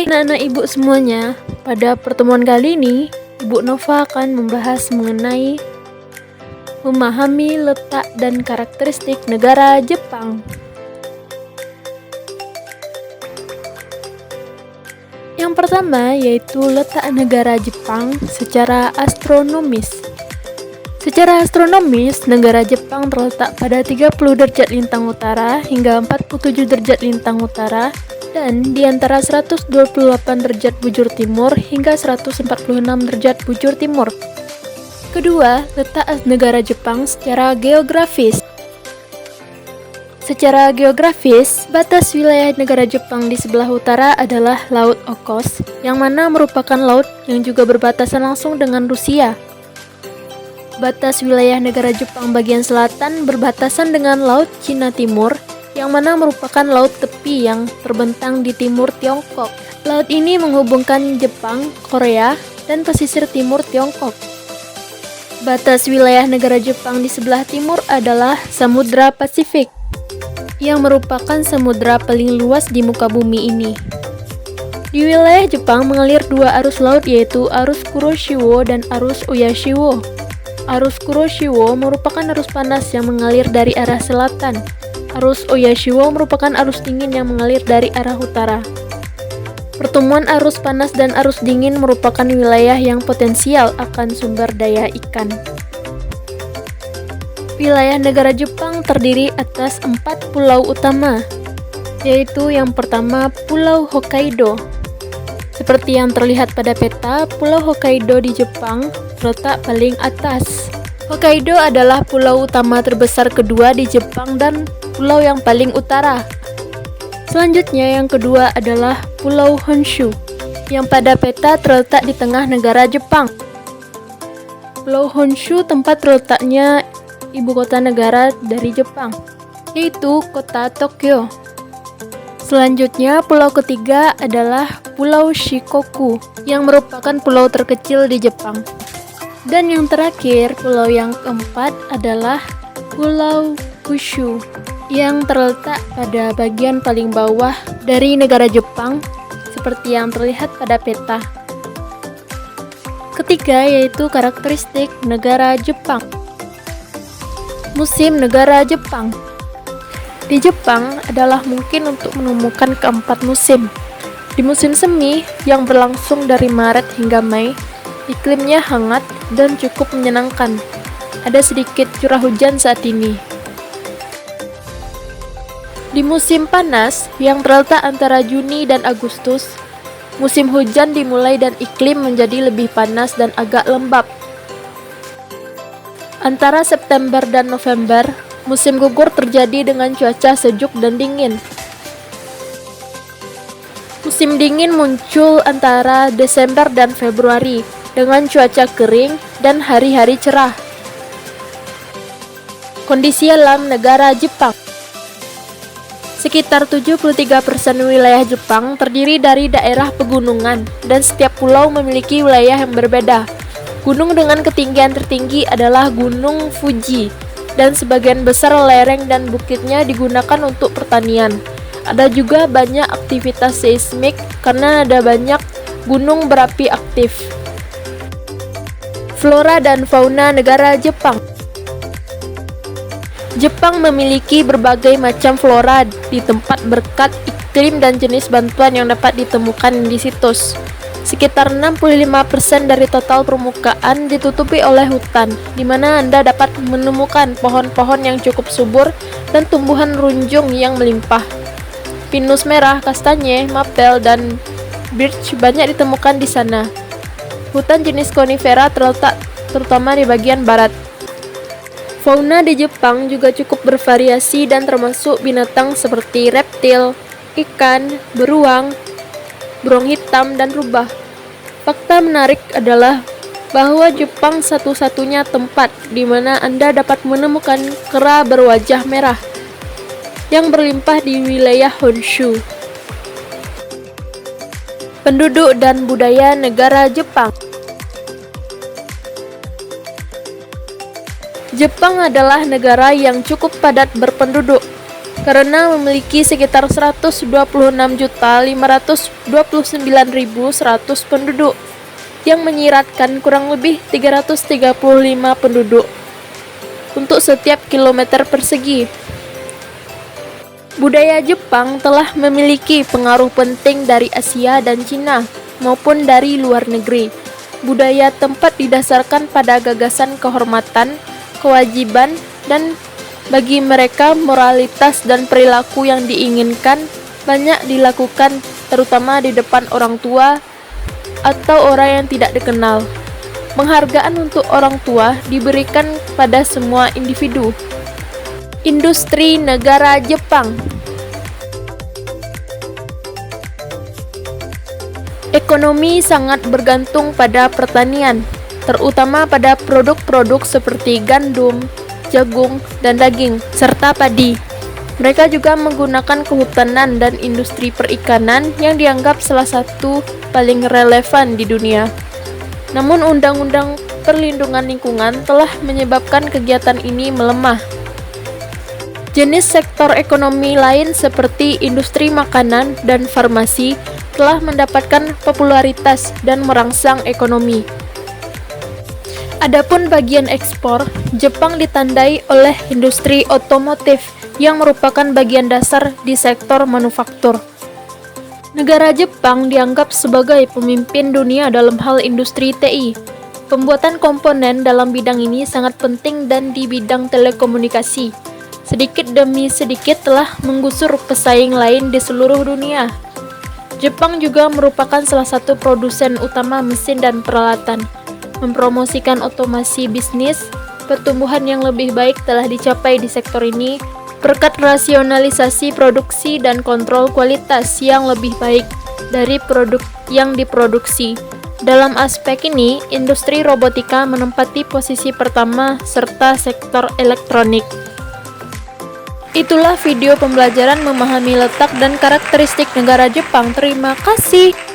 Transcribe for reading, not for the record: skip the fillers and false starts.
Hai anak-anak ibu semuanya, pada pertemuan kali ini Ibu Nova akan membahas mengenai memahami letak dan karakteristik negara Jepang. Yang pertama yaitu letak negara Jepang secara astronomis. Secara astronomis, negara Jepang terletak pada 30 derajat lintang utara hingga 47 derajat lintang utara dan di antara 128 derajat bujur timur hingga 146 derajat bujur timur. Kedua, letak negara Jepang secara geografis. Secara geografis, batas wilayah negara Jepang di sebelah utara adalah Laut Okhotsk, yang mana merupakan laut yang juga berbatasan langsung dengan Rusia. Batas wilayah negara Jepang bagian selatan berbatasan dengan Laut Cina Timur, yang mana merupakan laut tepi yang terbentang di timur Tiongkok. Laut ini menghubungkan Jepang, Korea, dan pesisir timur Tiongkok. Batas wilayah negara Jepang di sebelah timur adalah Samudra Pasifik, yang merupakan samudra paling luas di muka bumi ini. Di wilayah Jepang mengalir dua arus laut yaitu arus Kuroshio dan arus Oyashio. Arus Kuroshio merupakan arus panas yang mengalir dari arah selatan. Arus Oyashio merupakan arus dingin yang mengalir dari arah utara. Pertemuan arus panas dan arus dingin merupakan wilayah yang potensial akan sumber daya ikan. Wilayah negara Jepang terdiri atas 4 pulau utama, yaitu yang pertama Pulau Hokkaido. Seperti yang terlihat pada peta, Pulau Hokkaido di Jepang terletak paling atas. Hokkaido adalah pulau utama terbesar kedua di Jepang dan pulau yang paling utara. Selanjutnya yang kedua adalah Pulau Honshu, yang pada peta terletak di tengah negara Jepang. Pulau Honshu tempat terletaknya ibu kota negara dari Jepang, yaitu kota Tokyo. Selanjutnya pulau ketiga adalah Pulau Shikoku, yang merupakan pulau terkecil di Jepang. Dan yang terakhir, pulau yang keempat adalah Pulau Kyushu, yang terletak pada bagian paling bawah dari negara Jepang, seperti yang terlihat pada peta. Ketiga yaitu karakteristik negara Jepang. Musim negara Jepang. Di Jepang adalah mungkin untuk menemukan keempat musim. Di musim semi yang berlangsung dari Maret hingga Mei, iklimnya hangat dan cukup menyenangkan. Ada sedikit curah hujan saat ini. Di musim panas yang terletak antara Juni dan Agustus, musim hujan dimulai dan iklim menjadi lebih panas dan agak lembab. Antara September dan November, musim gugur terjadi dengan cuaca sejuk dan dingin. Musim dingin muncul antara Desember dan Februari dengan cuaca kering dan hari-hari cerah. Kondisi alam negara Jepang. Sekitar 73% wilayah Jepang terdiri dari daerah pegunungan dan setiap pulau memiliki wilayah yang berbeda. Gunung dengan ketinggian tertinggi adalah Gunung Fuji dan sebagian besar lereng dan bukitnya digunakan untuk pertanian. Ada juga banyak aktivitas seismik karena ada banyak gunung berapi aktif. Flora dan fauna negara Jepang. Jepang memiliki berbagai macam flora di tempat berkat iklim dan jenis bantuan yang dapat ditemukan di situs. Sekitar 65% dari total permukaan ditutupi oleh hutan, di mana Anda dapat menemukan pohon-pohon yang cukup subur dan tumbuhan runjung yang melimpah. Pinus merah, kastanye, mapel, dan birch banyak ditemukan di sana. Hutan jenis konifera terletak terutama di bagian barat. Fauna di Jepang juga cukup bervariasi dan termasuk binatang seperti reptil, ikan, beruang, burung hitam, dan rubah. Fakta menarik adalah bahwa Jepang satu-satunya tempat di mana Anda dapat menemukan kera berwajah merah yang berlimpah di wilayah Honshu. Penduduk dan budaya negara Jepang. Jepang adalah negara yang cukup padat berpenduduk. karena memiliki sekitar 126.529.100 penduduk yang menyiratkan kurang lebih 335 penduduk untuk setiap kilometer persegi. Budaya Jepang telah memiliki pengaruh penting dari Asia dan Cina maupun dari luar negeri. Budaya tempat didasarkan pada gagasan kehormatan, kewajiban, dan bagi mereka moralitas dan perilaku yang diinginkan banyak dilakukan terutama di depan orang tua atau orang yang tidak dikenal. Penghargaan untuk orang tua diberikan pada semua individu. Industri negara Jepang. Ekonomi sangat bergantung pada pertanian, terutama pada produk-produk seperti gandum, jagung, dan daging, serta padi. Mereka juga menggunakan kehutanan dan industri perikanan yang dianggap salah satu paling relevan di dunia. Namun Undang-Undang Perlindungan Lingkungan telah menyebabkan kegiatan ini melemah. Jenis sektor ekonomi lain seperti industri makanan dan farmasi telah mendapatkan popularitas dan merangsang ekonomi. Adapun bagian ekspor, Jepang ditandai oleh industri otomotif yang merupakan bagian dasar di sektor manufaktur. Negara Jepang dianggap sebagai pemimpin dunia dalam hal industri TI. Pembuatan komponen dalam bidang ini sangat penting dan di bidang telekomunikasi. Sedikit demi sedikit telah menggusur pesaing lain di seluruh dunia. Jepang juga merupakan salah satu produsen utama mesin dan peralatan. Mempromosikan otomasi bisnis, pertumbuhan yang lebih baik telah dicapai di sektor ini berkat rasionalisasi produksi dan kontrol kualitas yang lebih baik dari produk yang diproduksi. Dalam aspek ini, industri robotika menempati posisi pertama serta sektor elektronik. Itulah video pembelajaran memahami letak dan karakteristik negara Jepang. Terima kasih.